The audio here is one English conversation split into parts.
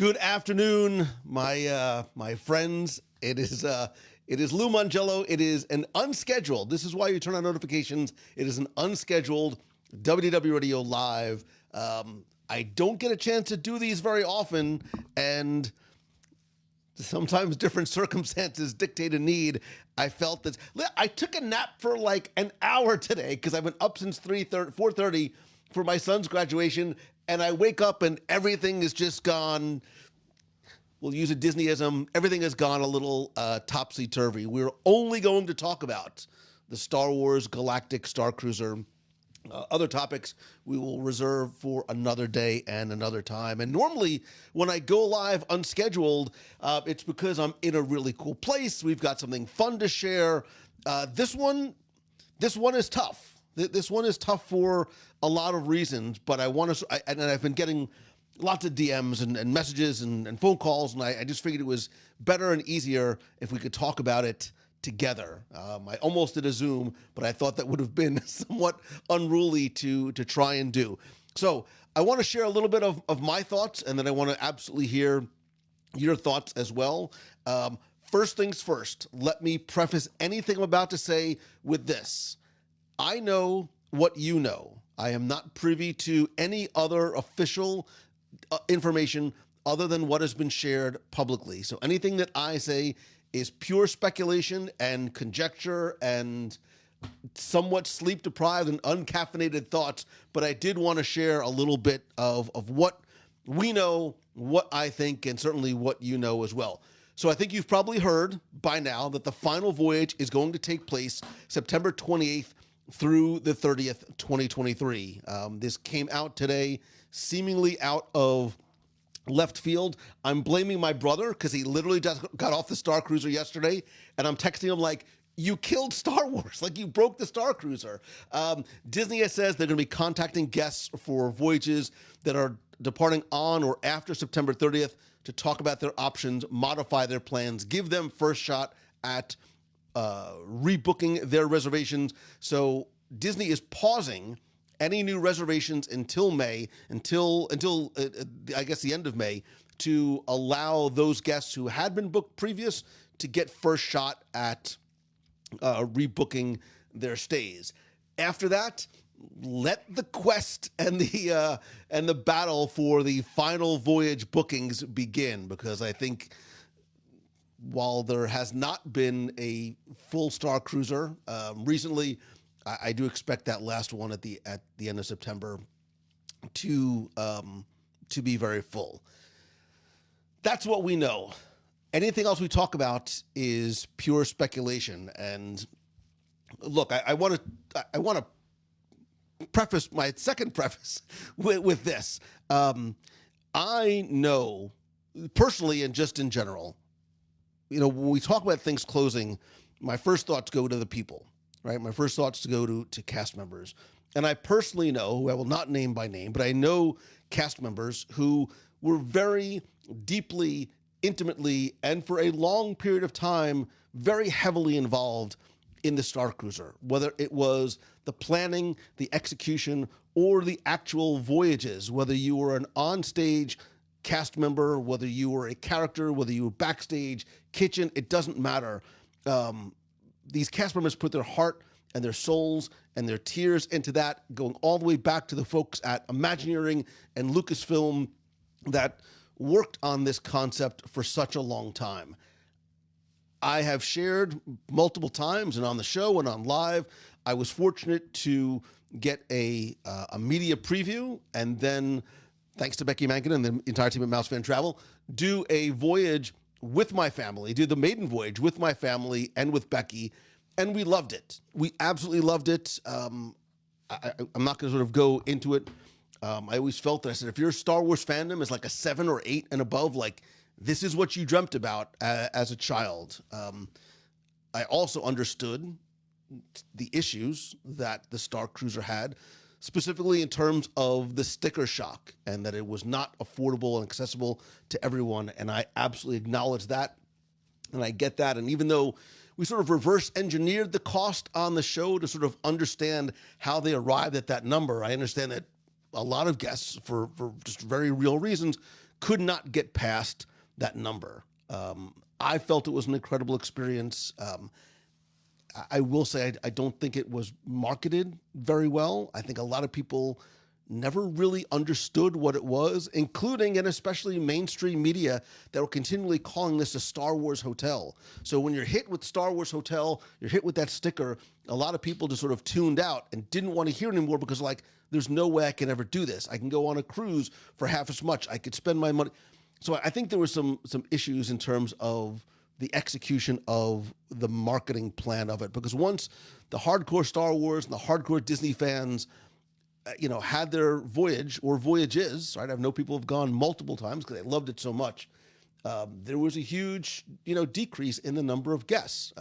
Good afternoon, my friends. It is Lou Mangello. It is an unscheduled. This is why you turn on notifications. It is an unscheduled WDW Radio Live. I don't get a chance to do these very often, and sometimes different circumstances dictate a need. I felt that I took a nap for like an hour today because I've been up since 4:30 for my son's graduation, and I wake up and everything is just gone. We'll use a Disneyism. Everything has gone a little topsy-turvy. We're only going to talk about the Star Wars Galactic Starcruiser. Other topics we will reserve for another day and another time. And normally when I go live unscheduled, it's because I'm in a really cool place. We've got something fun to share. This one is tough. This one is tough for a lot of reasons, but and I've been getting lots of DMs and messages and phone calls, and I just figured it was better and easier if we could talk about it together. I almost did a Zoom, but I thought that would have been somewhat unruly to try and do. So I want to share a little bit of my thoughts, and then I want to absolutely hear your thoughts as well. First things first, let me preface anything I'm about to say with this. I know what you know. I am not privy to any other official information other than what has been shared publicly. So anything that I say is pure speculation and conjecture and somewhat sleep-deprived and uncaffeinated thoughts, but I did want to share a little bit of what we know, what I think, and certainly what you know as well. So I think you've probably heard by now that the final voyage is going to take place September 28th through the 30th, 2023. This came out today, seemingly out of left field. I'm blaming my brother because he literally just got off the Star Cruiser yesterday, and I'm texting him like, you killed Star Wars, like you broke the Star Cruiser. Disney says they're going to be contacting guests for voyages that are departing on or after September 30th to talk about their options, modify their plans, give them first shot at rebooking their reservations. So Disney is pausing any new reservations until May, until I guess the end of May, to allow those guests who had been booked previous to get first shot at rebooking their stays. After that, let the quest and the battle for the final voyage bookings begin, because I think while there has not been a full Star Cruiser recently, I do expect that last one at the end of September to be very full. That's what we know. Anything else we talk about is pure speculation. And look, I want to preface my second preface with this. I know personally and just in general, when we talk about things closing, my first thoughts go to the people, right? My first thoughts go to cast members. And I personally know, who I will not name by name, but I know cast members who were very deeply, intimately, and for a long period of time, very heavily involved in the Star Cruiser, whether it was the planning, the execution, or the actual voyages, whether you were an onstage cast member, whether you were a character, whether you were backstage, kitchen, it doesn't matter. These cast members put their heart and their souls and their tears into that, going all the way back to the folks at Imagineering and Lucasfilm that worked on this concept for such a long time. I have shared multiple times and on the show and on live, I was fortunate to get a media preview, and then thanks to Becky Mankin and the entire team at Mouse Fan Travel, do a voyage with my family, do the maiden voyage with my family and with Becky, and we loved it. We absolutely loved it. I'm not going to sort of go into it. I always felt that I said, if your Star Wars fandom is like a 7 or 8 and above, like this is what you dreamt about as a child. I also understood the issues that the Star Cruiser had, specifically in terms of the sticker shock, and that it was not affordable and accessible to everyone. And I absolutely acknowledge that, and I get that. And even though we sort of reverse engineered the cost on the show to sort of understand how they arrived at that number, I understand that a lot of guests, for just very real reasons, could not get past that number. I felt it was an incredible experience. I will say I don't think it was marketed very well. I think a lot of people never really understood what it was, including and especially mainstream media that were continually calling this a Star Wars hotel. So when you're hit with Star Wars hotel, you're hit with that sticker, a lot of people just sort of tuned out and didn't want to hear it anymore because like, there's no way I can ever do this. I can go on a cruise for half as much. I could spend my money. So I think there were some issues in terms of the execution of the marketing plan of it, because once the hardcore Star Wars and the hardcore Disney fans had their voyage or voyages, right? I know people have gone multiple times because they loved it so much. There was a huge, decrease in the number of guests.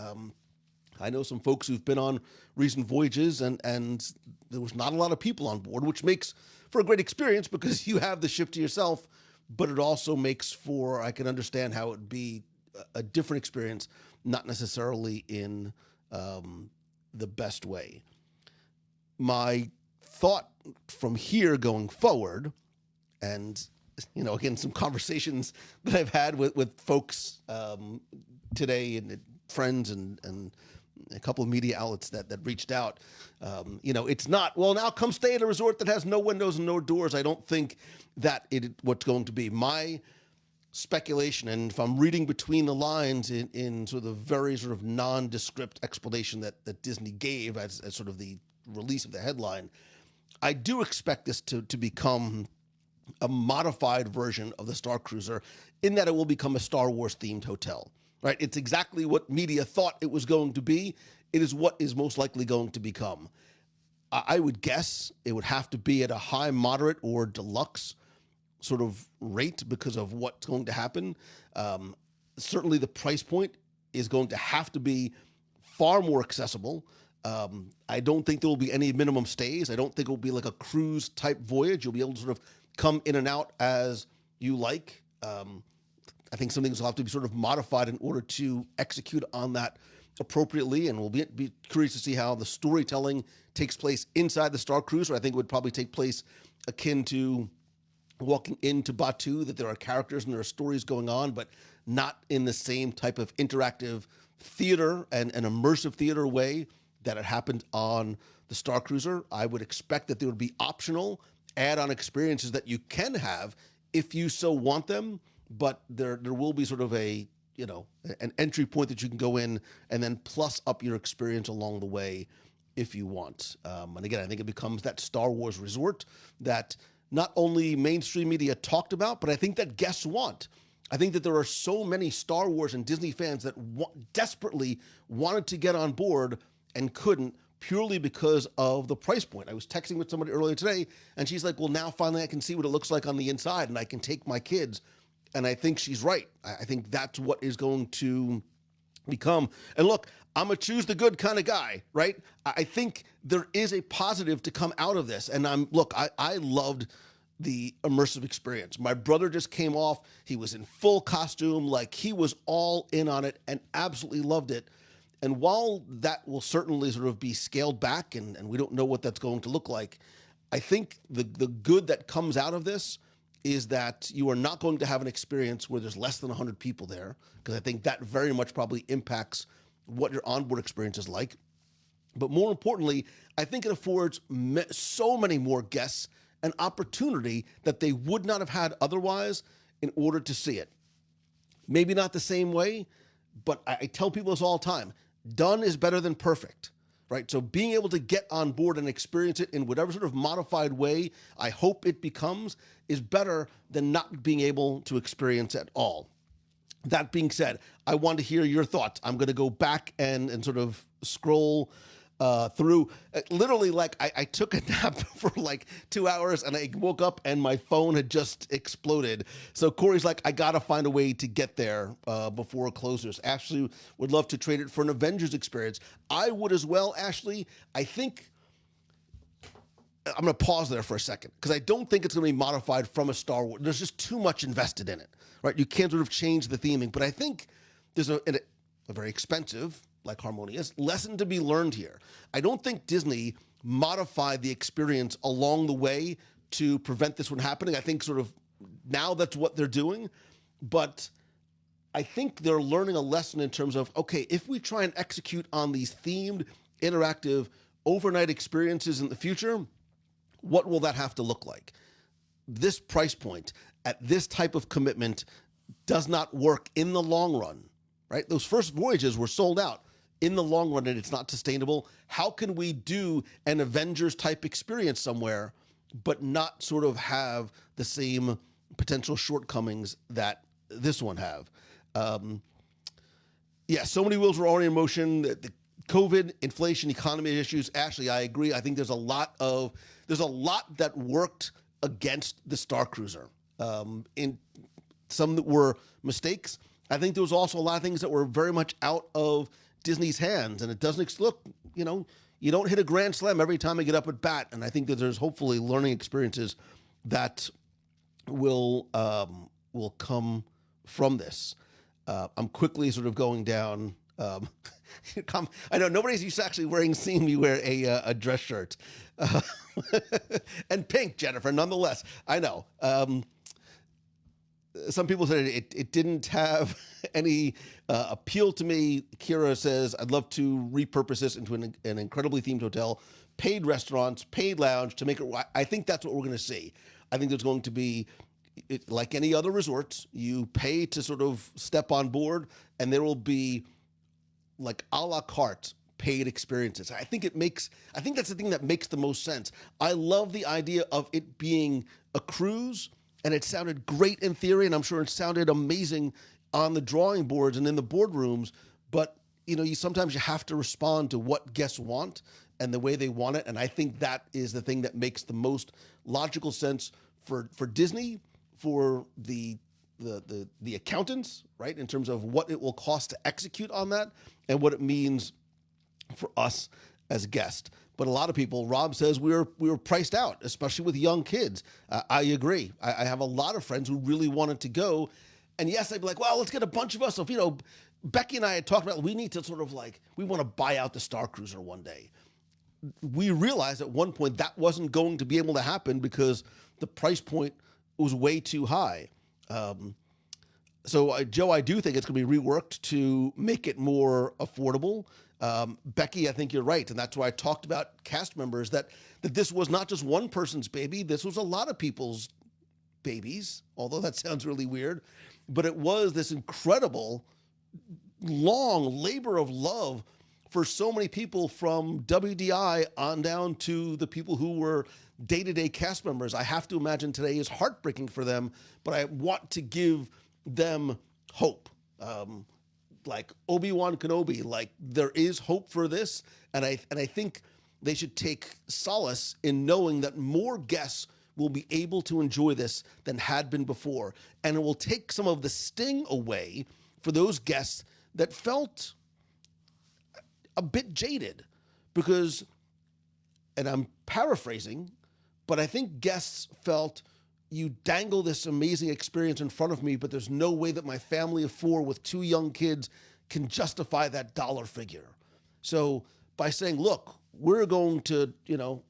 I know some folks who've been on recent voyages and there was not a lot of people on board, which makes for a great experience because you have the ship to yourself, but it also makes for, I can understand how it would be a different experience, not necessarily in the best way. My thought from here going forward, and again, some conversations that I've had with folks today and friends and a couple of media outlets that reached out. It's not, well, now come stay at a resort that has no windows and no doors. I don't think that what's going to be. My speculation, and if I'm reading between the lines in sort of the very sort of nondescript explanation that Disney gave as sort of the release of the headline, I do expect this to become a modified version of the Starcruiser in that it will become a Star Wars themed hotel, right? It's exactly what media thought it was going to be. It is what is most likely going to become. I would guess it would have to be at a high, moderate, or deluxe sort of rate because of what's going to happen. Certainly the price point is going to have to be far more accessible. I don't think there will be any minimum stays. I don't think it will be like a cruise type voyage. You'll be able to sort of come in and out as you like. I think some things will have to be sort of modified in order to execute on that appropriately, and we'll be curious to see how the storytelling takes place inside the Starcruiser. I think it would probably take place akin to walking into Batuu, that there are characters and there are stories going on, but not in the same type of interactive theater and an immersive theater way that it happened on the Starcruiser. I would expect that there would be optional add-on experiences that you can have if you so want them, but there will be sort of an entry point that you can go in and then plus up your experience along the way if you want. And again, I think it becomes that Star Wars resort that not only mainstream media talked about, but I think that guests want. I think that there are so many Star Wars and Disney fans that desperately wanted to get on board and couldn't, purely because of the price point. I was texting with somebody earlier today, and she's like, well, now finally I can see what it looks like on the inside, and I can take my kids. And I think she's right. I think that's what is going to become. And look, I'm a choose the good kind of guy, right? I think there is a positive to come out of this. And I loved the immersive experience. My brother just came off. He was in full costume, like he was all in on it and absolutely loved it. And while that will certainly sort of be scaled back and we don't know what that's going to look like, I think the good that comes out of this is that you are not going to have an experience where there's less than 100 people there, because I think that very much probably impacts what your onboard experience is like. But more importantly, I think it affords so many more guests an opportunity that they would not have had otherwise in order to see it. Maybe not the same way, but I tell people this all the time. Done is better than perfect, right? So being able to get on board and experience it in whatever sort of modified way I hope it becomes is better than not being able to experience it at all. That being said, I want to hear your thoughts. I'm going to go back and sort of scroll through. Literally, like I took a nap for like 2 hours and I woke up and my phone had just exploded. So Corey's like, I got to find a way to get there before it closes. Ashley would love to trade it for an Avengers experience. I would as well, Ashley. I think I'm going to pause there for a second because I don't think it's going to be modified from a Star Wars. There's just too much invested in it, right? You can't sort of change the theming, but I think there's a very expensive, like Harmonious, lesson to be learned here. I don't think Disney modified the experience along the way to prevent this from happening. I think sort of now that's what they're doing. But I think they're learning a lesson in terms of, okay, if we try and execute on these themed, interactive, overnight experiences in the future, what will that have to look like? This price point at this type of commitment does not work in the long run, right? Those first voyages were sold out. In the long run, and it's not sustainable. How can we do an Avengers type experience somewhere, but not sort of have the same potential shortcomings that this one have? So many wheels were already in motion. The COVID, inflation, economy issues. Ashley, I agree. I think there's a lot that worked against the Starcruiser. In some that were mistakes. I think there was also a lot of things that were very much out of Disney's hands, and it doesn't look, you don't hit a grand slam every time I get up at bat, and I think that there's hopefully learning experiences that will come from this. I'm quickly sort of going down. I know nobody's used to actually seeing me wear a dress shirt, and pink, Jennifer. Nonetheless, I know. Some people said it didn't have any appeal to me. Kira says, I'd love to repurpose this into an incredibly themed hotel, paid restaurants, paid lounge to make it. I think that's what we're going to see. I think there's going to be, like any other resorts, you pay to sort of step on board, and there will be like a la carte paid experiences. I think that's the thing that makes the most sense. I love the idea of it being a cruise. And it sounded great in theory, and I'm sure it sounded amazing on the drawing boards and in the boardrooms. But sometimes you have to respond to what guests want and the way they want it. And I think that is the thing that makes the most logical sense for Disney, for the accountants, right, in terms of what it will cost to execute on that and what it means for us as guests. But a lot of people, Rob says, we were priced out, especially with young kids. I agree. I have a lot of friends who really wanted to go. And yes, I'd be like, well, let's get a bunch of us. So, Becky and I had talked about, we need to sort of we want to buy out the Starcruiser one day. We realized at one point that wasn't going to be able to happen because the price point was way too high. So, Joe, I do think it's going to be reworked to make it more affordable. Becky, I think you're right. And that's why I talked about cast members, that this was not just one person's baby. This was a lot of people's babies, although that sounds really weird. But it was this incredible, long labor of love for so many people, from WDI on down to the people who were day-to-day cast members. I have to imagine today is heartbreaking for them, but I want to give them hope. Like Obi-Wan Kenobi, there is hope for this, and I think they should take solace in knowing that more guests will be able to enjoy this than had been before, and it will take some of the sting away for those guests that felt a bit jaded, because, and I'm paraphrasing, but I think guests felt, you dangle this amazing experience in front of me, but there's no way that my family of four with two young kids can justify that dollar figure. So by saying, look, we're going to,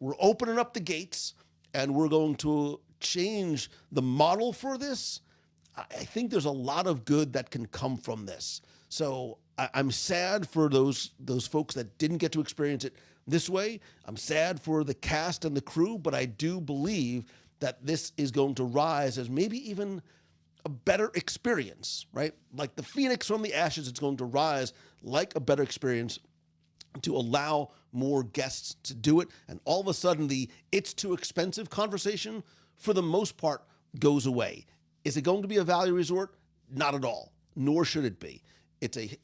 we're opening up the gates and we're going to change the model for this, I think there's a lot of good that can come from this. So I'm sad for those folks that didn't get to experience it this way. I'm sad for the cast and the crew, but I do believe that this is going to rise as maybe even a better experience, right? Like the phoenix from the ashes, it's going to rise like a better experience to allow more guests to do it. And all of a sudden, the it's too expensive conversation, for the most part, goes away. Is it going to be a value resort? Not at all, nor should it be.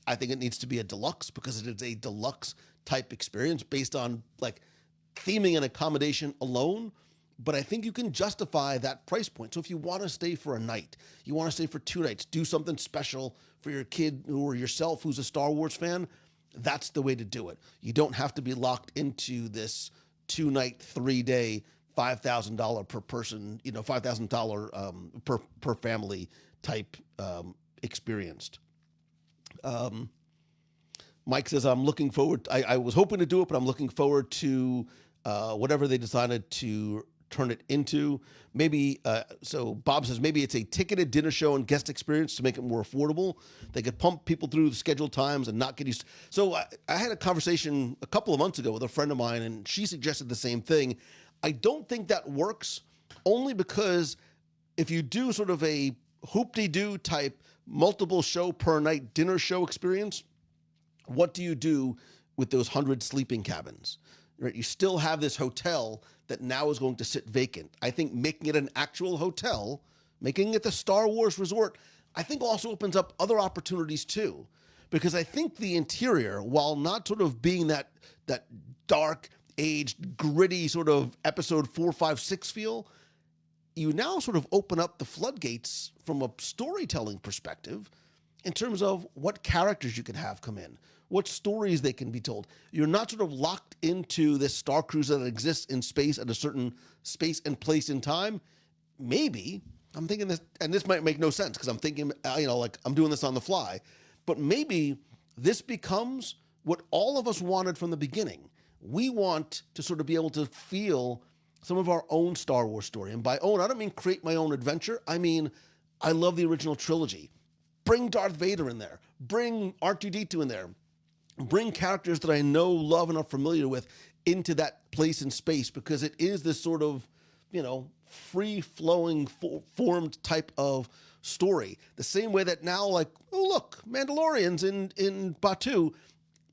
I think it needs to be a deluxe, because it is a deluxe type experience based on theming and accommodation alone. But I think you can justify that price point. So if you want to stay for a night, you want to stay for 2 nights, do something special for your kid or yourself who's a Star Wars fan, that's the way to do it. You don't have to be locked into this 2-night, 3-day, $5,000 per person, $5,000 per family type experienced. Mike says, I'm looking forward. I was hoping to do it, but I'm looking forward to whatever they decided to turn it into. Maybe, so Bob says maybe it's a ticketed dinner show and guest experience to make it more affordable. They could pump people through the scheduled times and not get used. So I had a conversation a couple of months ago with a friend of mine, and she suggested the same thing. I don't think that works, only because if you do sort of a hoop-de-doo type multiple show per night dinner show experience, what do you do with those 100 sleeping cabins? Right? You still have this hotel that now is going to sit vacant. I think making it an actual hotel, making it the Star Wars resort, I think also opens up other opportunities too. Because I think the interior, while not sort of being that dark, aged, gritty sort of episode 4, 5, 6 feel, you now sort of open up the floodgates from a storytelling perspective in terms of what characters you can have come in, what stories they can be told. You're not sort of locked into this Starcruiser that exists in space at a certain space and place in time. Maybe, I'm thinking this, and this might make no sense because I'm thinking, like I'm doing this on the fly, but maybe this becomes what all of us wanted from the beginning. We want to sort of be able to feel some of our own Star Wars story. And by own, I don't mean create my own adventure. I mean, I love the original trilogy. Bring Darth Vader in there. Bring R2-D2 in there. Bring characters that I know, love, and are familiar with into that place in space, because it is this sort of, free-flowing, formed type of story. The same way that now, like, oh, look, Mandalorians in Batuu,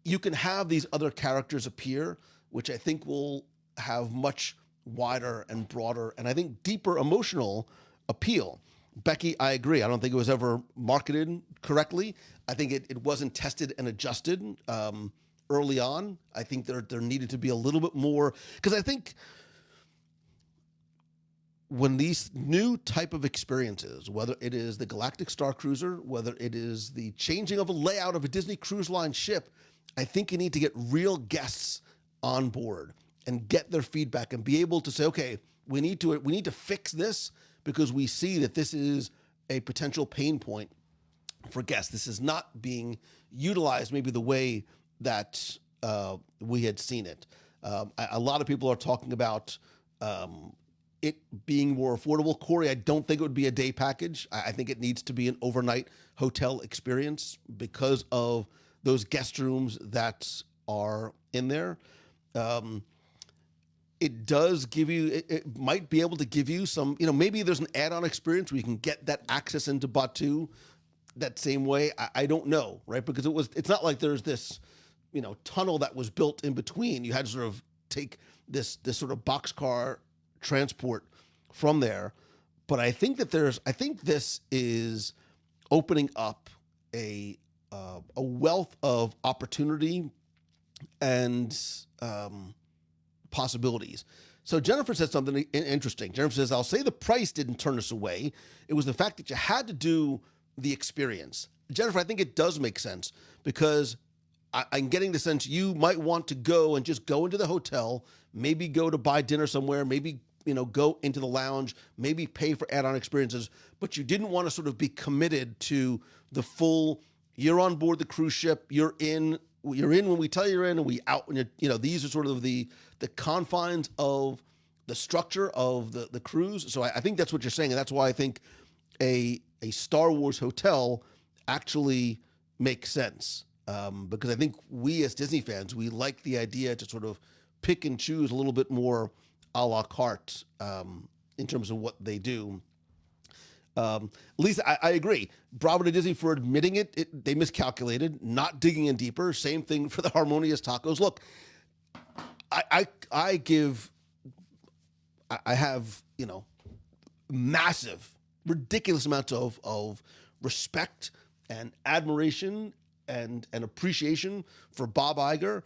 you can have these other characters appear, which I think will have much wider and broader, and I think deeper emotional appeal. Becky, I agree. I don't think it was ever marketed correctly. I think it wasn't tested and adjusted early on. I think there needed to be a little bit more, because I think when these new type of experiences, whether it is the Galactic Starcruiser, whether it is the changing of a layout of a Disney Cruise Line ship, I think you need to get real guests on board and get their feedback and be able to say, okay, we need to fix this, because we see that this is a potential pain point for guests. This is not being utilized maybe the way that we had seen it. A lot of people are talking about it being more affordable. Corey, I don't think it would be a day package. I think it needs to be an overnight hotel experience because of those guest rooms that are in there. It does give you, it might be able to give you some, maybe there's an add-on experience where you can get that access into Batuu that same way. I don't know, right? Because it's not like there's this, tunnel that was built in between. You had to sort of take this sort of boxcar transport from there. But I think this is opening up a wealth of opportunity and possibilities. So Jennifer said something interesting. Jennifer says, I'll say the price didn't turn us away. It was the fact that you had to do the experience. Jennifer, I think it does make sense, because I'm getting the sense you might want to go and just go into the hotel, maybe go to buy dinner somewhere, maybe go into the lounge, maybe pay for add-on experiences, but you didn't want to sort of be committed to the full, you're on board the cruise ship, you're in when we tell you're in, and we out when these are sort of the confines of the structure of the cruise. So I think that's what you're saying, and that's why I think a Star Wars hotel actually makes sense, because I think we as Disney fans, we like the idea to sort of pick and choose a little bit more a la carte in terms of what they do. Lisa, I agree. Bravo to Disney for admitting it. They miscalculated, not digging in deeper. Same thing for the Harmonious tacos. Look, I have massive, ridiculous amounts of respect and admiration and appreciation for Bob Iger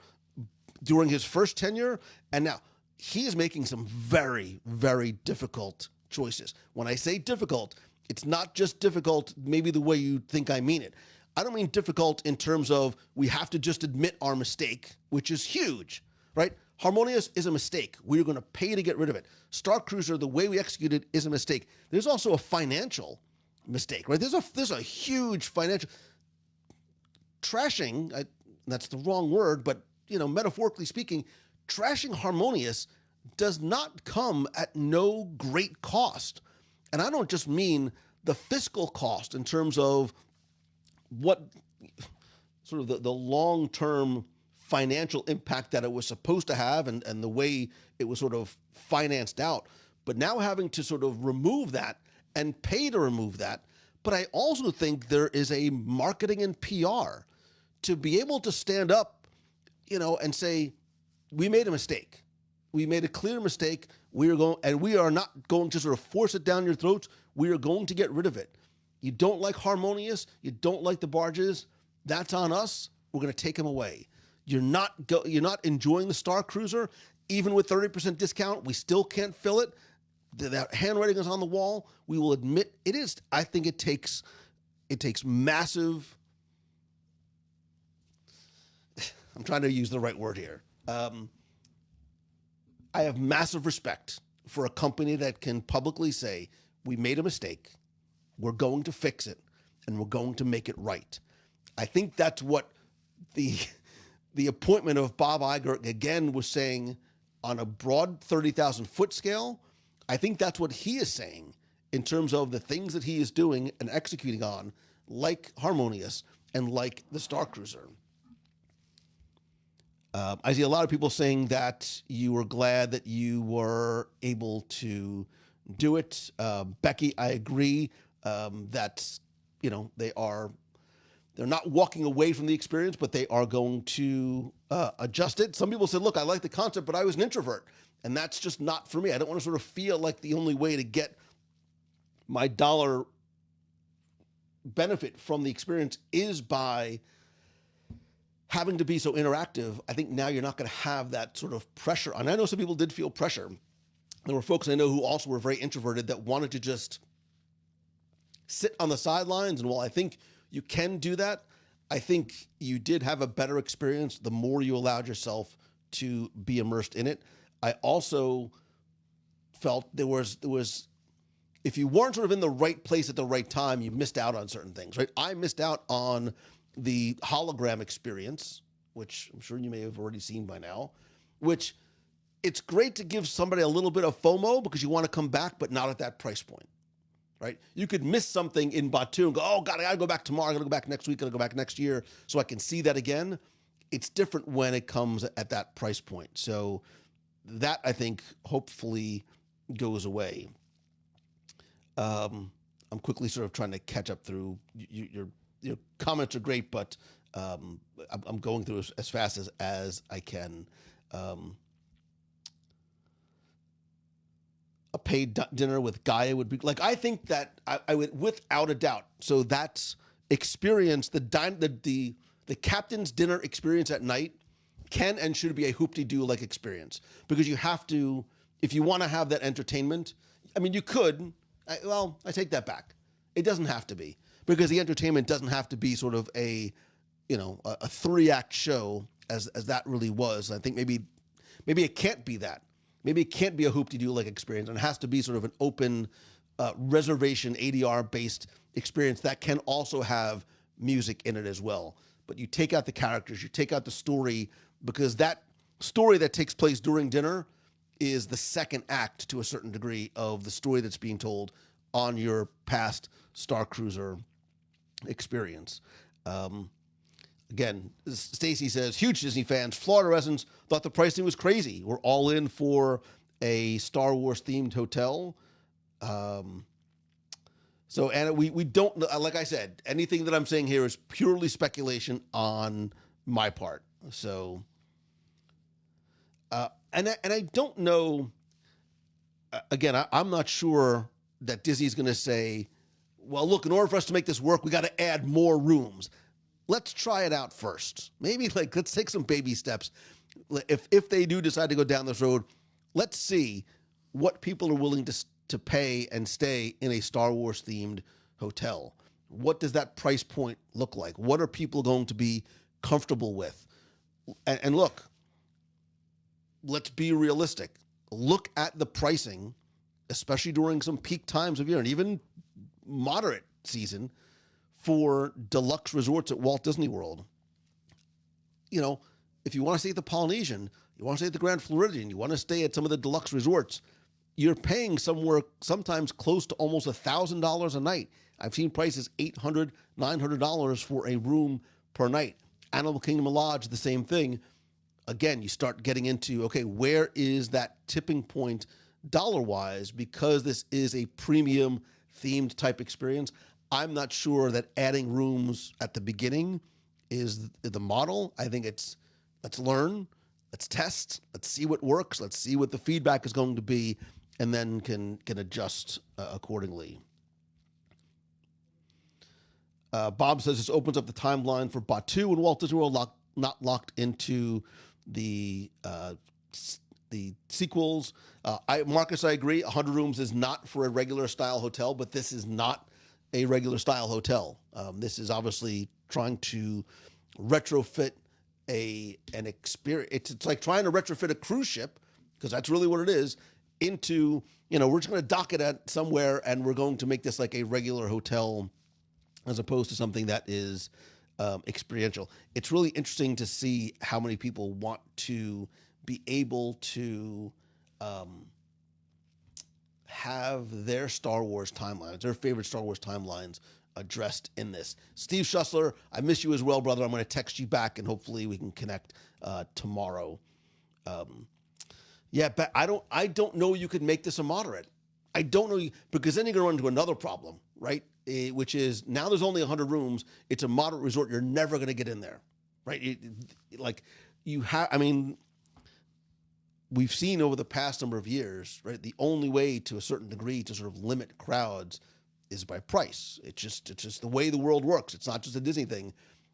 during his first tenure, and now he is making some very, very difficult choices. When I say difficult, it's not just difficult maybe the way you think I mean it. I don't mean difficult in terms of we have to just admit our mistake, which is huge, right? Harmonious is a mistake. We're going to pay to get rid of it. Starcruiser, the way we execute it, is a mistake. There's also a financial mistake, right? There's a huge financial trashing. That's the wrong word, but metaphorically speaking, trashing Harmonious does not come at no great cost. And I don't just mean the fiscal cost in terms of what sort of the long-term financial impact that it was supposed to have and the way it was sort of financed out, but now having to sort of remove that and pay to remove that. But I also think there is a marketing and PR to be able to stand up, and say, we made a mistake. We made a clear mistake. We are not going to sort of force it down your throats. We are going to get rid of it. You don't like Harmonious. You don't like the barges. That's on us. We're going to take them away. You're not enjoying the Starcruiser, even with 30% discount. We still can't fill it. That handwriting is on the wall. We will admit it is. I think it takes massive. I'm trying to use the right word here. I have massive respect for a company that can publicly say, we made a mistake, we're going to fix it, and we're going to make it right. I think that's what the appointment of Bob Iger again was saying on a broad 30,000 foot scale. I think that's what he is saying in terms of the things that he is doing and executing on, like Harmonious and like the Starcruiser. I see a lot of people saying that you were glad that you were able to do it. Becky, I agree that they're not walking away from the experience, but they are going to adjust it. Some people said, look, I like the concept, but I was an introvert, and that's just not for me. I don't want to sort of feel like the only way to get my dollar benefit from the experience is by having to be so interactive. I think now you're not going to have that sort of pressure. And I know some people did feel pressure. There were folks I know who also were very introverted that wanted to just sit on the sidelines. And while I think you can do that, I think you did have a better experience the more you allowed yourself to be immersed in it. I also felt there was if you weren't sort of in the right place at the right time, you missed out on certain things, right? I missed out on the hologram experience, which I'm sure you may have already seen by now, which it's great to give somebody a little bit of FOMO because you want to come back, but not at that price point, right? You could miss something in Batu and go, oh God, I gotta go back tomorrow, I gotta go back next week, I gotta go back next year so I can see that again. It's different when it comes at that price point. So that, I think, hopefully goes away. I'm quickly sort of trying to catch up through your comments are great, but I'm going through as fast as I can. A paid dinner with Gaia would be like, I think that I would, without a doubt. So that's experience, the captain's dinner experience at night can and should be a hoop-de-doo like experience, because you have to, if you want to have that entertainment, I mean, you could, I take that back. It doesn't have to be, because the entertainment doesn't have to be sort of a 3-act show as that really was. I think maybe it can't be that. Maybe it can't be a hoop-de-doo like experience, and it has to be sort of an open reservation ADR-based experience that can also have music in it as well. But you take out the characters, you take out the story, because that story that takes place during dinner is the second act to a certain degree of the story that's being told on your past Starcruiser experience. Again, Stacy says, huge Disney fans, Florida residents thought the pricing was crazy. We're all in for a Star Wars themed hotel. So, and we don't, like I said, anything that I'm saying here is purely speculation on my part. So, and I don't know, again, I'm not sure that Disney's going to say, well, look, in order for us to make this work, we got to add more rooms. Let's try it out first. Maybe let's take some baby steps. If they do decide to go down this road, let's see what people are willing to pay and stay in a Star Wars themed hotel. What does that price point look like? What are people going to be comfortable with? And look, let's be realistic. Look at the pricing, especially during some peak times of year and even moderate season, for deluxe resorts at Walt Disney World. If you want to stay at the Polynesian, you want to stay at the Grand Floridian, you want to stay at some of the deluxe resorts, you're paying somewhere sometimes close to almost $1,000 a night. I've seen prices $800, $900 for a room per night. Animal Kingdom Lodge, the same thing. Again, you start getting into, okay, where is that tipping point dollar-wise? Because this is a premium themed type experience, I'm not sure that adding rooms at the beginning is the model. I think it's, let's learn, let's test, let's see what works, let's see what the feedback is going to be, and then can adjust accordingly. Bob says this opens up the timeline for Batu and Walt Disney World, not locked into the sequels. Marcus, I agree. 100 rooms is not for a regular style hotel, but this is not a regular style hotel. This is obviously trying to retrofit an experience. It's like trying to retrofit a cruise ship, because that's really what it is, into, we're just going to dock it at somewhere and we're going to make this like a regular hotel as opposed to something that is experiential. It's really interesting to see how many people want to be able to have their Star Wars timelines, their favorite Star Wars timelines addressed in this. Steve Schussler, I miss you as well, brother. I'm going to text you back and hopefully we can connect tomorrow. Yeah, but I don't know you could make this a moderate. I don't know, because then you're going to run into another problem, right? Which is now there's only 100 rooms. It's a moderate resort. You're never going to get in there, right? We've seen over the past number of years, right? The only way to a certain degree to sort of limit crowds is by price. It's just the way the world works. It's not just a Disney thing.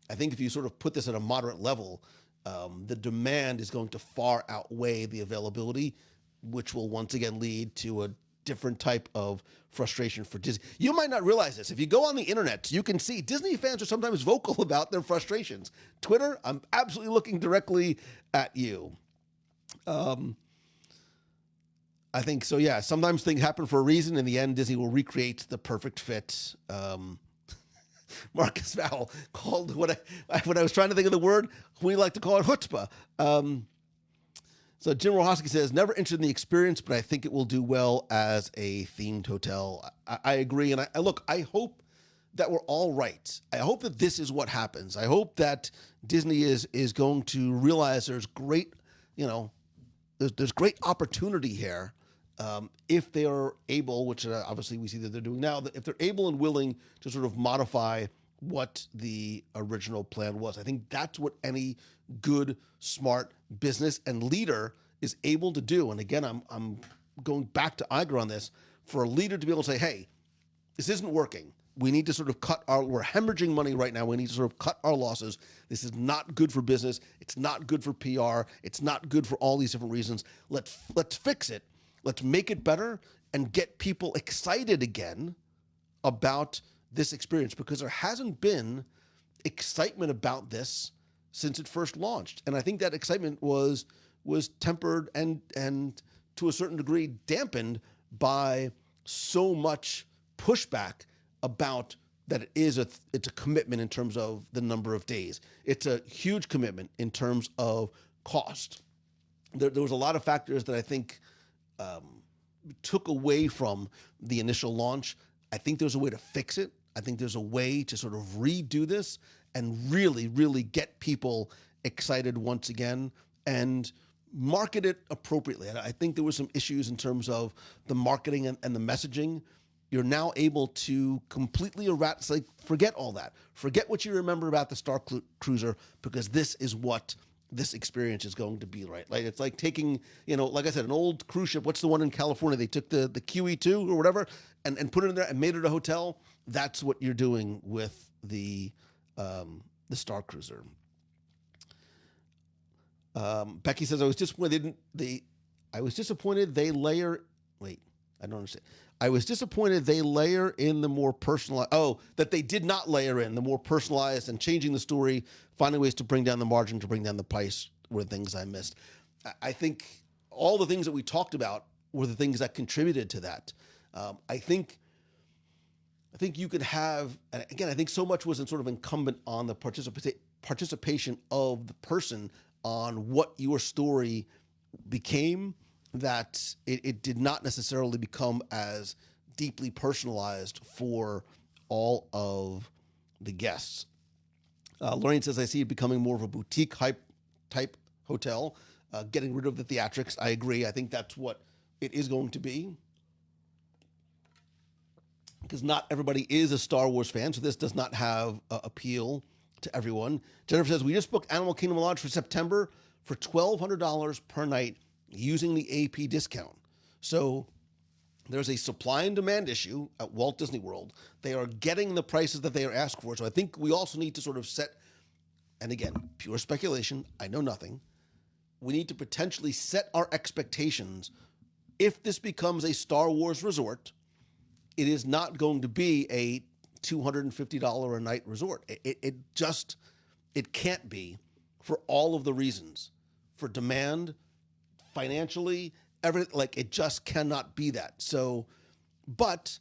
I think if you sort of put this at a moderate level, the demand is going to far outweigh the availability, which will once again lead to a different type of frustration for Disney. You might not realize this. If you go on the internet, you can see Disney fans are sometimes vocal about their frustrations. Twitter, I'm absolutely looking directly at you. I think so. Yeah. Sometimes things happen for a reason. In the end, Disney will recreate the perfect fit. Marcus Vowell called when I was trying to think of the word, we like to call it chutzpah. So Jim Rohosky says, never interested in the experience, but I think it will do well as a themed hotel. I agree. And I hope that we're all right. I hope that this is what happens. I hope that Disney is going to realize there's great, there's great opportunity here if they are able, which obviously we see that they're doing now, that if they're able and willing to sort of modify what the original plan was. I think that's what any good, smart business and leader is able to do. And again, I'm going back to Iger on this. For a leader to be able to say, hey, this isn't working. We need to sort of we're hemorrhaging money right now. We need to sort of cut our losses. This is not good for business. It's not good for PR. It's not good for all these different reasons. Let's fix it. Let's make it better and get people excited again about this experience, because there hasn't been excitement about this since it first launched. And I think that excitement was tempered and to a certain degree dampened by so much pushback about that it's a commitment in terms of the number of days. It's a huge commitment in terms of cost. There was a lot of factors that I think took away from the initial launch. I think there's a way to fix it. I think there's a way to sort of redo this and really, really get people excited once again and market it appropriately. I think there were some issues in terms of the marketing and the messaging. You're now able to completely forget all that. Forget what you remember about the Star Cruiser, because this is what this experience is going to be, right? Like it's like taking, like I said, an old cruise ship. What's the one in California? They took the QE2 or whatever and put it in there and made it a hotel. That's what you're doing with the Star Cruiser. Becky says, I was disappointed they layer. Wait, I don't understand. I was disappointed they layer in the more personalized. Oh, that they did not layer in the more personalized and changing the story, finding ways to bring down the margin, to bring down the price were things I missed. I think all the things that we talked about were the things that contributed to that. I think you could have, and again, I think so much was sort of incumbent on the participation of the person on what your story became, that it did not necessarily become as deeply personalized for all of the guests. Lorraine says, I see it becoming more of a boutique type hotel, getting rid of the theatrics. I agree. I think that's what it is going to be, because not everybody is a Star Wars fan, so this does not have appeal to everyone. Jennifer says, we just booked Animal Kingdom Lodge for September for $1,200 per night using the AP discount. So there's a supply and demand issue at Walt Disney World. They are getting the prices that they are asked for. So I think we also need to sort of set, and again, pure speculation, I know nothing. We need to potentially set our expectations. If this becomes a Star Wars resort, it is not going to be a $250 a night resort. It can't be, for all of the reasons, for demand, financially, everything. Like, it just cannot be that. So, but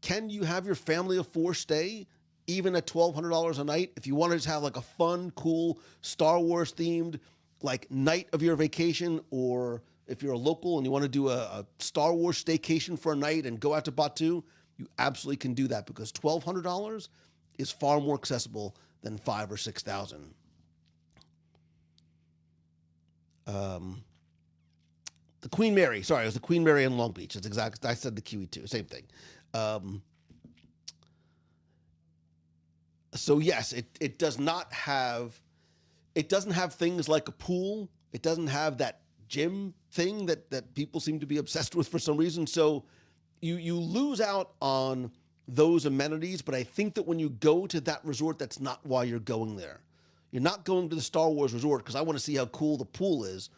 can you have your family of four stay even at $1,200 a night? If you want to just have like a fun, cool Star Wars themed like night of your vacation, or if you're a local and you want to do a Star Wars staycation for a night and go out to Batu, you absolutely can do that, because $1,200 is far more accessible than $5,000 or $6,000. The Queen Mary, sorry, it was the Queen Mary in Long Beach. It's exact. I said the Kiwi too, same thing. So yes, it does not have. It doesn't have things like a pool. It doesn't have that gym thing that people seem to be obsessed with for some reason. So you lose out on those amenities. But I think that when you go to that resort, that's not why you're going there. You're not going to the Star Wars resort because I want to see how cool the pool is.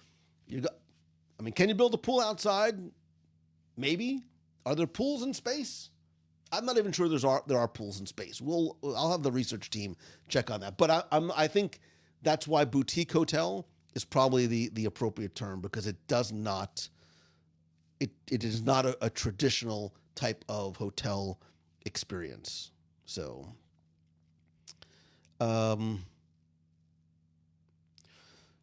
I mean, can you build a pool outside? Maybe. Are there pools in space? I'm not even sure there are pools in space. I'll have the research team check on that. But I think that's why boutique hotel is probably the appropriate term, because it does not. It is not a traditional type of hotel experience. So,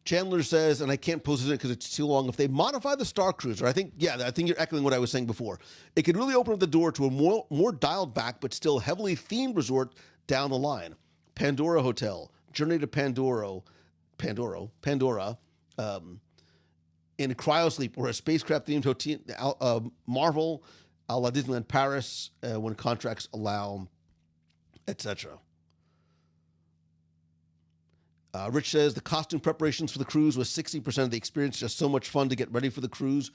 Chandler says, and I can't post it because it's too long, if they modify the Starcruiser, I think you're echoing what I was saying before. It could really open up the door to a more dialed back but still heavily themed resort down the line. Pandora Hotel, Journey to Pandora, in Cryosleep, or a spacecraft-themed hotel, Marvel, a la Disneyland Paris, when contracts allow, etc. Rich says, the costume preparations for the cruise was 60% of the experience, just so much fun to get ready for the cruise.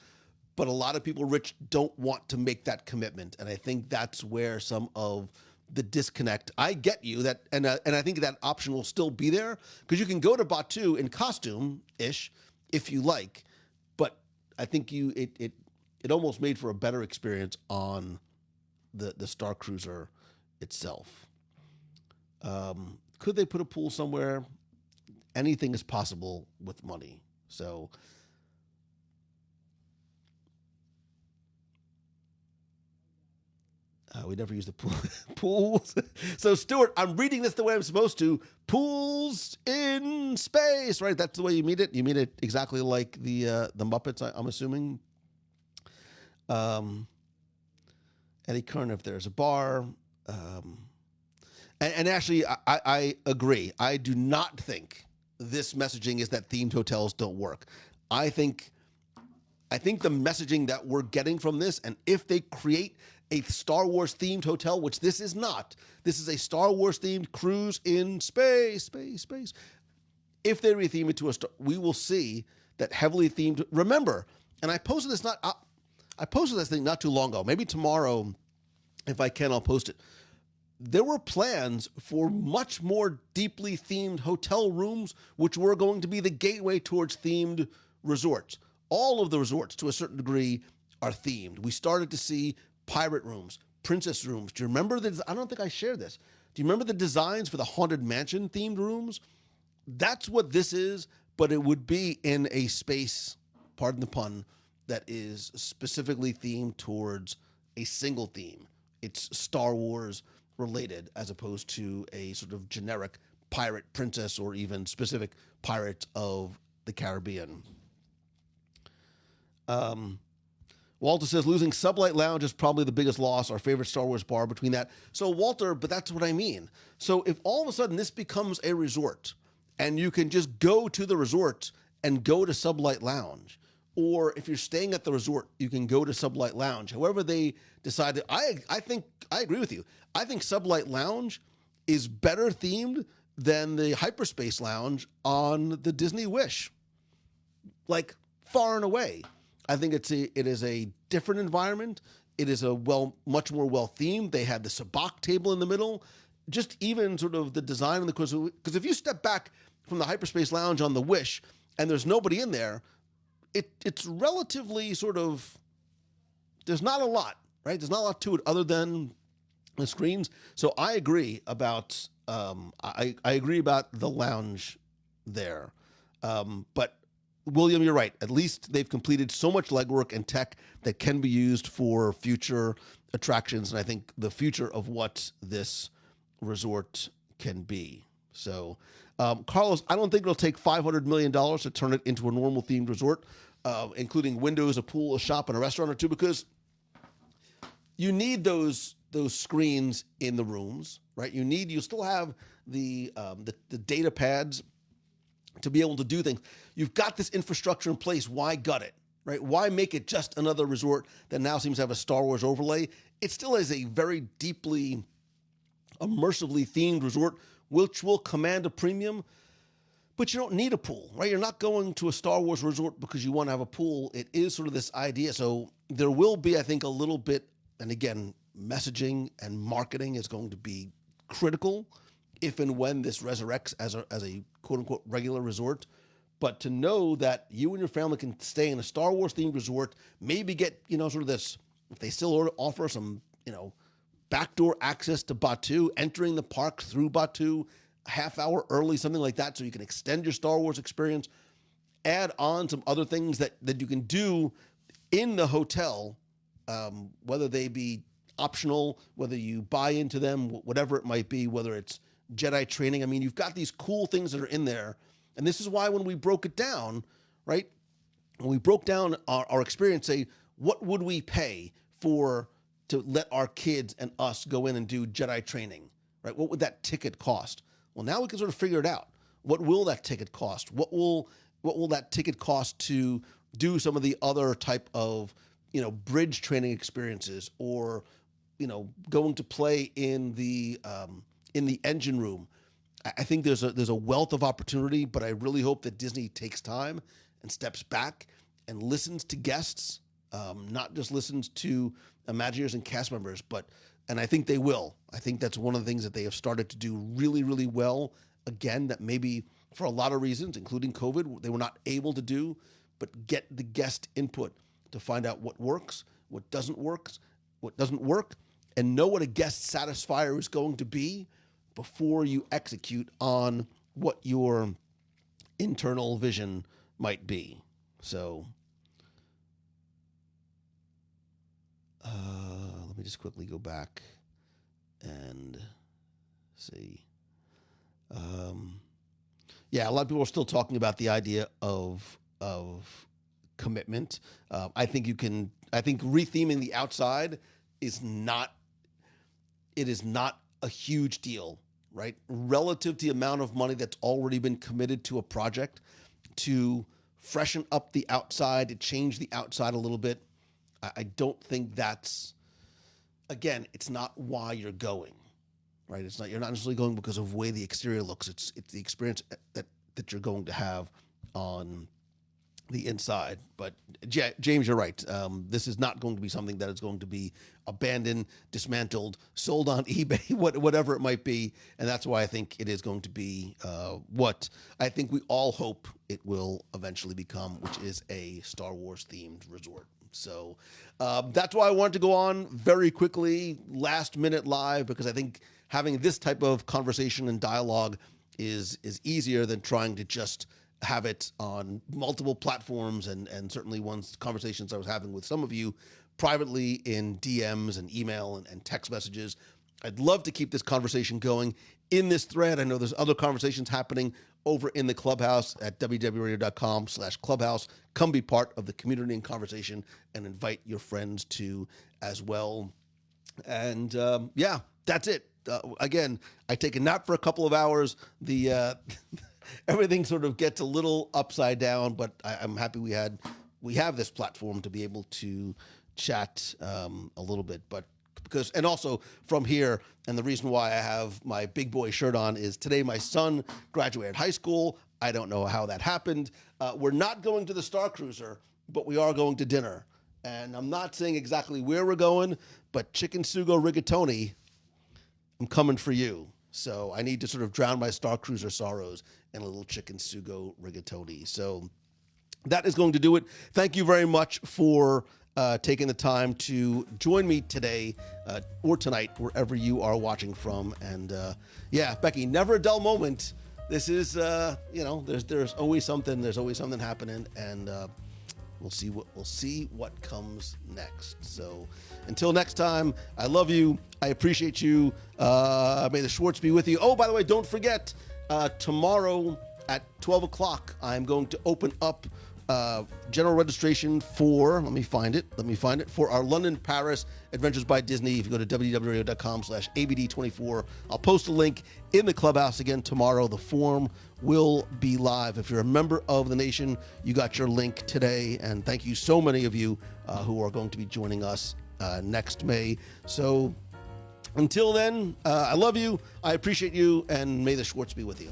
But a lot of people, Rich, don't want to make that commitment. And I think that's where some of the disconnect. I get you that, and I think that option will still be there, because you can go to Batu in costume-ish if you like. But I think it almost made for a better experience on the Starcruiser itself. Could they put a pool somewhere? Anything is possible with money. So we never use the pool. Pools. So Stuart, I'm reading this the way I'm supposed to. Pools in space, right? That's the way you mean it. You mean it exactly like the Muppets, I'm assuming. Eddie Kern, if there's a bar. And actually, I agree. I do not think this messaging is that themed hotels don't work. I think the messaging that we're getting from this, and if they create a Star Wars themed hotel, which this is not, this is a Star Wars themed cruise in space. If they retheme it to we will see that heavily themed. Remember, and I posted this thing not too long ago. Maybe tomorrow, if I can, I'll post it. There were plans for much more deeply themed hotel rooms, which were going to be the gateway towards themed resorts. All of the resorts, to a certain degree, are themed. We started to see pirate rooms, princess rooms. Do you remember I don't think I shared this. Do you remember the designs for the Haunted Mansion themed rooms? That's what this is, but it would be in a space, pardon the pun, that is specifically themed towards a single theme. It's Star Wars related, as opposed to a sort of generic pirate princess or even specific Pirates of the Caribbean. Walter says losing Sublight Lounge is probably the biggest loss. Our favorite Star Wars bar between that. So Walter, but that's what I mean. So if all of a sudden this becomes a resort, and you can just go to the resort and go to Sublight Lounge, or if you're staying at the resort, you can go to Sublight Lounge. However they decide, I think I agree with you. I think Sublight Lounge is better themed than the Hyperspace Lounge on the Disney Wish, like far and away. I think it is a different environment. It is much more well themed. They had the sabacc table in the middle. Just even sort of the design of the course, because if you step back from the Hyperspace Lounge on the Wish and there's nobody in there, it's relatively sort of, there's not a lot, right? There's not a lot to it other than the screens. So I agree about I agree about the lounge there, but. William, you're right. At least they've completed so much legwork and tech that can be used for future attractions, and I think the future of what this resort can be. So, Carlos, I don't think it'll take $500 million to turn it into a normal themed resort, including windows, a pool, a shop, and a restaurant or two, because you need those screens in the rooms, right? You still have the data pads to be able to do things. You've got this infrastructure in place. Why gut it, right? Why make it just another resort that now seems to have a Star Wars overlay? It still is a very deeply, immersively themed resort, which will command a premium, but you don't need a pool, right? You're not going to a Star Wars resort because you want to have a pool. It is sort of this idea. So there will be, I think, a little bit, and again, messaging and marketing is going to be critical if and when this resurrects as a quote-unquote regular resort. But to know that you and your family can stay in a Star Wars-themed resort, maybe get, sort of this, if they still offer some, backdoor access to Batuu, entering the park through Batuu, a half hour early, something like that, so you can extend your Star Wars experience, add on some other things that you can do in the hotel, whether they be optional, whether you buy into them, whatever it might be, whether it's Jedi training. I mean, you've got these cool things that are in there. And this is why when we broke it down, right? When we broke down our experience, say, what would we pay to let our kids and us go in and do Jedi training, right? What would that ticket cost? Well, now we can sort of figure it out. What will that ticket cost? What will that ticket cost to do some of the other type of, bridge training experiences, or, going to play in the engine room? I think there's a wealth of opportunity, but I really hope that Disney takes time and steps back and listens to guests, not just listens to Imagineers and cast members, and I think they will. I think that's one of the things that they have started to do really, really well. Again, that maybe for a lot of reasons, including COVID, they were not able to do, but get the guest input to find out what works, what doesn't work, and know what a guest satisfier is going to be before you execute on what your internal vision might be. So, let me just quickly go back and see. A lot of people are still talking about the idea of commitment. I think retheming the outside is not a huge deal, right? Relative to the amount of money that's already been committed to a project, to freshen up the outside, to change the outside a little bit, I don't think that's, again, it's not why you're going, right? You're not necessarily going because of the way the exterior looks. It's the experience that you're going to have on the inside. But James, you're right. This is not going to be something that is going to be abandoned, dismantled, sold on eBay, whatever it might be. And that's why I think it is going to be what I think we all hope it will eventually become, which is a Star Wars themed resort. So that's why I wanted to go on very quickly, last minute live, because I think having this type of conversation and dialogue is easier than trying to just have it on multiple platforms, and certainly conversations I was having with some of you privately in DMs and email and text messages. I'd love to keep this conversation going in this thread. I know there's other conversations happening over in the clubhouse at www.radio.com/clubhouse. Come be part of the community and conversation, and invite your friends to as well. And yeah, that's it. Again, I take a nap for a couple of hours. The everything sort of gets a little upside down, but I'm happy we have this platform to be able to chat a little bit. But and also from here, and the reason why I have my big boy shirt on is today my son graduated high school. I don't know how that happened. We're not going to the Starcruiser, but we are going to dinner. And I'm not saying exactly where we're going, but chicken sugo rigatoni, I'm coming for you. So I need to sort of drown my Starcruiser sorrows in a little chicken sugo rigatoni. So that is going to do it. Thank you very much for taking the time to join me today or tonight, wherever you are watching from. And yeah, Becky, never a dull moment. This is, there's always something. There's always something happening, and we'll see what comes next. So until next time, I love you. I appreciate you. May the Schwartz be with you. Oh, by the way, don't forget, tomorrow at 12 o'clock, I'm going to open up general registration for, let me find it, for our London, Paris Adventures by Disney. If you go to www.radio.com/ABD24, I'll post a link in the clubhouse again tomorrow. The form will be live. If you're a member of the nation, you got your link today. And thank you so many of you who are going to be joining us next May. So until then, I love you, I appreciate you, and may the Schwartz be with you.